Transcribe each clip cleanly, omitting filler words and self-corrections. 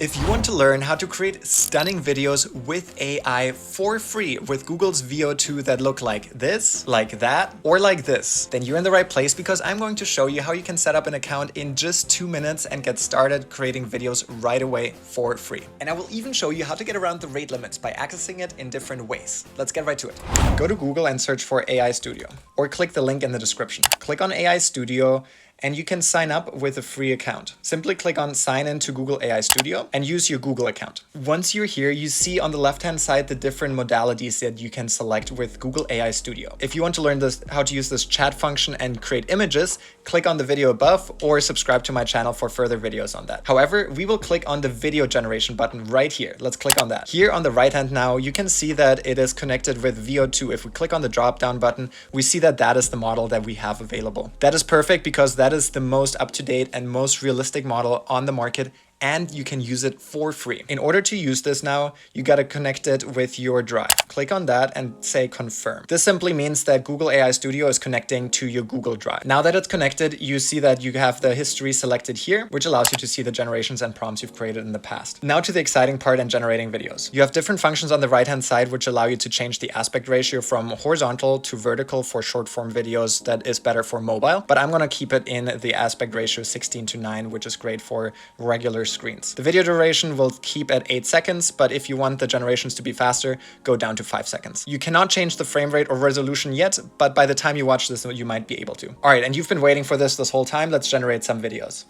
If you want to learn how to create stunning videos with AI for free with Google's Veo 2 that look like this, like that, or like this, then you're in the right place because I'm going to show you how you can set up an account in just 2 minutes and get started creating videos right away for free. And I will even show you how to get around the rate limits by accessing it in different ways. Let's get right to it. Go to Google and search for AI Studio, or click the link in the description. Click on AI Studio, and you can sign up with a free account. Simply click on sign in to Google AI Studio and use your Google account. Once you're here, you see on the left-hand side the different modalities that you can select with Google AI Studio. If you want to learn how to use this chat function and create images, click on the video above or subscribe to my channel for further videos on that. However, we will click on the video generation button right here. Let's click on that. Here on the right hand now, you can see that it is connected with Veo 2. If we click on the drop down button, we see that that is the model that we have available. That is perfect because that is the most up-to-date and most realistic model on the market, and you can use it for free. In order to use this now, you got to connect it with your Drive. Click on that and say confirm. This simply means that Google AI Studio is connecting to your Google Drive. Now that it's connected, you see that you have the history selected here, which allows you to see the generations and prompts you've created in the past. Now to the exciting part in generating videos. You have different functions on the right-hand side, which allow you to change the aspect ratio from horizontal to vertical for short form videos. That is better for mobile, but I'm going to keep it in the aspect ratio 16:9, which is great for regular screens. The video duration will keep at 8 seconds, but if you want the generations to be faster, go down to 5 seconds. You cannot change the frame rate or resolution yet, but by the time you watch this, you might be able to. All right, and you've been waiting for this whole time. Let's generate some videos.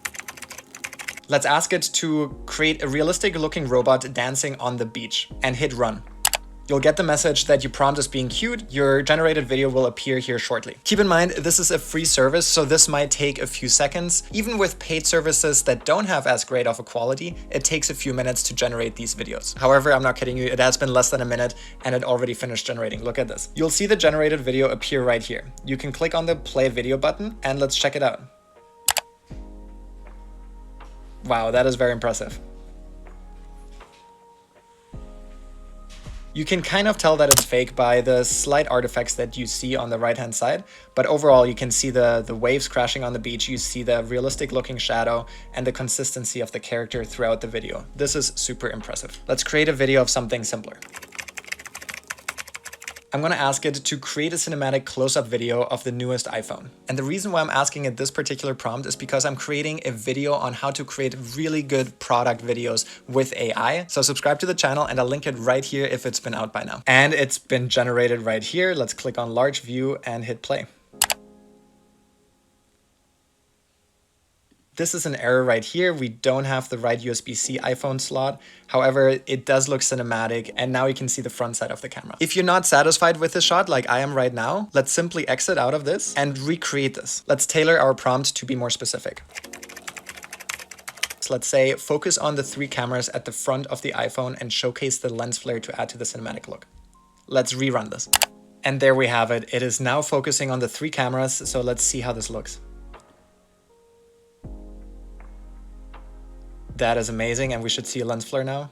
Let's ask it to create a realistic looking robot dancing on the beach and hit run. You'll get the message that your prompt is being queued. Your generated video will appear here shortly. Keep in mind, this is a free service, so this might take a few seconds. Even with paid services that don't have as great of a quality, it takes a few minutes to generate these videos. However, I'm not kidding you, it has been less than a minute and it already finished generating. Look at this. You'll see the generated video appear right here. You can click on the play video button and let's check it out. Wow, that is very impressive. You can kind of tell that it's fake by the slight artifacts that you see on the right-hand side, but overall you can see the waves crashing on the beach, you see the realistic looking shadow and the consistency of the character throughout the video. This is super impressive. Let's create a video of something simpler. I'm going to ask it to create a cinematic close-up video of the newest iPhone. And the reason why I'm asking it this particular prompt is because I'm creating a video on how to create really good product videos with AI. So subscribe to the channel and I'll link it right here if it's been out by now. And it's been generated right here. Let's click on large view and hit play. This is an error right here. We don't have the right USB-C iPhone slot. However, it does look cinematic and now you can see the front side of the camera. If you're not satisfied with this shot like I am right now, let's simply exit out of this and recreate this. Let's tailor our prompt to be more specific. So let's say focus on the 3 cameras at the front of the iPhone and showcase the lens flare to add to the cinematic look. Let's rerun this. And there we have it. It is now focusing on the 3 cameras. So let's see how this looks. That is amazing, and we should see a lens flare now.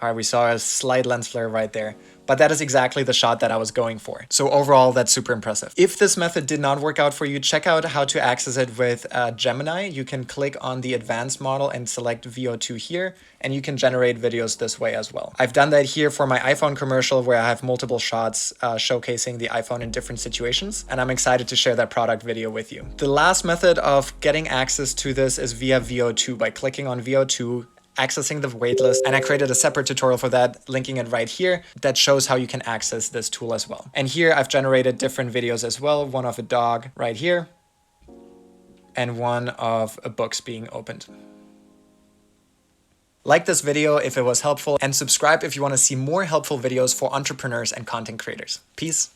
All right, we saw a slight lens flare right there, but that is exactly the shot that I was going for. So overall, that's super impressive. If this method did not work out for you, check out how to access it with Gemini. You can click on the advanced model and select Veo 2 here, and you can generate videos this way as well. I've done that here for my iPhone commercial where I have multiple shots showcasing the iPhone in different situations, and I'm excited to share that product video with you. The last method of getting access to this is via Veo 2 by clicking on Veo 2, accessing the waitlist, and I created a separate tutorial for that, linking it right here, that shows how you can access this tool as well. And here I've generated different videos as well, one of a dog right here, and one of a books being opened. Like this video if it was helpful, and subscribe if you want to see more helpful videos for entrepreneurs and content creators. Peace.